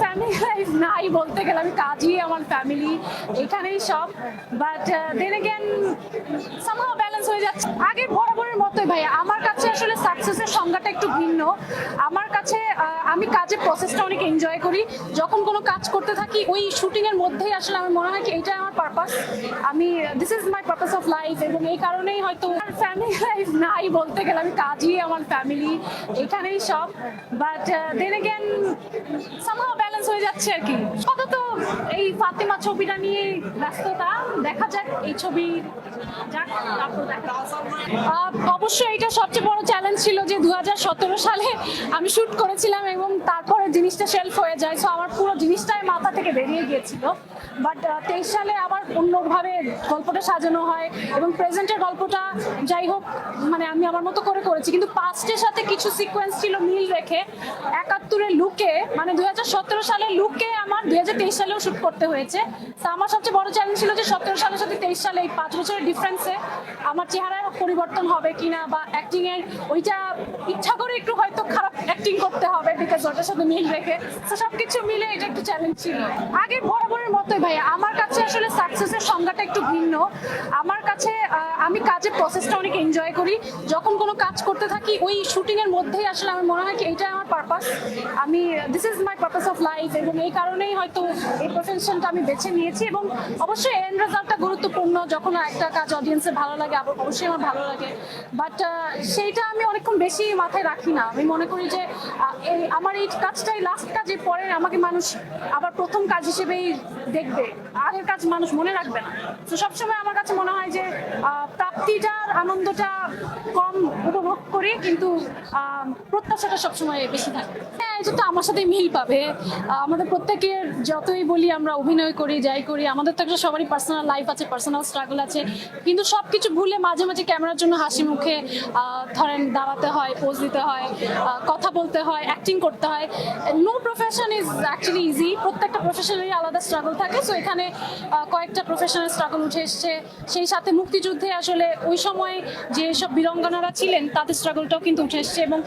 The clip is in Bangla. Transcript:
ফ্যামিলি লাইফ নাই বলতে গেলে, আমি কাজই আমার ফ্যামিলি, এখানেই সব। But then again somehow balance হয়ে যাচ্ছে আগে বরাবরের মতোই। ভাই আমার কাছে আসলে সাকসেসের সংজ্ঞাটা একটু ভিন্ন। আমার কাছে আমি কাজের প্রসেসটা অনেক এনজয় করি। যখন কোনো কাজ করতে থাকি ওই শুটিংয়ের মধ্যেই আসলে আমার মনে হয় কি এইটাই আমার পারপাস, আমি this is my purpose of life. এবং এই কারণেই হয়তো ফ্যামিলি লাইফ নাই বলতে গেলে, আমি কাজই আমার ফ্যামিলি, এখানেই সব। But then again somehow balance হয়ে যাচ্ছে আর কি। আপাতত এই ফাতিমা ছবিটা নিয়ে ব্যস্ততা, দেখা যাক এই ছবি যাক, তারপর দেখা অবশ্যই এটা সবচেয়ে বড় চ্যালেঞ্জ ছিল যে 2017 সালে আমি শুট করেছিলাম এবং তারপরে জিনিসটা শেলফ হয়ে যায়, সো আমার পুরো জিনিসটাই মাথা থেকে বেরিয়ে গিয়েছিল। বাট 23 সালে আবার অন্যভাবে গল্পটা সাজানো হয় এবং প্রেজেন্টের গল্পটা যাই হোক মানে আমি আমার মতো করে করেছি, কিন্তু পাস্টের সাথে কিছু সিকোয়েন্স ছিল মিল রেখে 71-এর লুকে, মানে 2017 সালের লুকে আমার 2023 সালেও শুট করতে হয়েছে। তো আমার সবচেয়ে বড় চ্যালেঞ্জ ছিল যে 17 সালের সাথে 23 সালে এই 5 বছরের ডিফারেন্সে আমার চেহারার পরিবর্তন হবে কিনা, বা অ্যাক্টিং এর ওইটা ইচ্ছা করে একটু হয়তো খারাপ অ্যাক্টিং করতে হবে বিকজ ওটার সাথে মিল রেখে। তো সবকিছু মিলে এটা একটু চ্যালেঞ্জ ছিল। আগে বরাবরের মতোই ভাই আমার কাছে আসলে সাকসেসের সংজ্ঞাটা একটু ভিন্ন। আমার কাছে আমি কাজের প্রসেসটা অনেক এনজয় করি। যখন কোনো কাজ করতে থাকি ওই শুটিংয়ের মধ্যেই আসলে আমার মনে হয় কি এইটাই আমার পারপাস, আমি this is my purpose of life. এবং এই কারণেই হয়তো এই প্রফেশনটা আমি বেছে নিয়েছি। এবং অবশ্যই এন্ড রেজাল্টটা গুরুত্বপূর্ণ, যখন একটা কাজ অডিয়েন্সের ভালো লাগে অবশ্যই আমার ভালো লাগে। বাট সেইটা আমি অনেকক্ষণ বেশি মাথায় রাখি না। আমি মনে করি যে আমার এই কাজটাই লাস্ট কাজ, পরে আমাকে মানুষ আবার প্রথম কাজ হিসেবেই দেখবে, আগের কাজ মানুষ মনে রাখবে না। তো সবসময় আমার কাছে মনে হয় যে প্রাপ্তিটার আনন্দটা কম উপভোগ করি, কিন্তু প্রত্যাশাটা সবসময় বেশি থাকে। হ্যাঁ, এটা তো আমার সাথে মিল পাবে। আমাদের প্রত্যেকের যতই বলি আমরা অভিনয় করি যাই করি, আমাদের তো একটা সবারই পার্সোনাল লাইফ আছে, পার্সোনাল স্ট্রাগল আছে, কিন্তু সবকিছু ভুলে মাঝে মাঝে ক্যামেরার জন্য হাসি মুখে ধরেন দাঁড়াতে হয়, পোজ দিতে হয়, কথা বলতে হয়, অ্যাক্টিং করতে হয়। No profession is actually easy, প্রত্যেকটা প্রফেশনেরই আলাদা স্ট্রাগল থাকে। সো এখানে কয়েকটা প্রফেশনাল স্ট্রাগল উঠে এসছে। সেই সাথে মুক্তিযুদ্ধে আসলে ওই সময় যেসব বীরাঙ্গনারা ছিলেন তাদের স্ট্রাগলটাও কিন্তু উঠে এসছে। এবং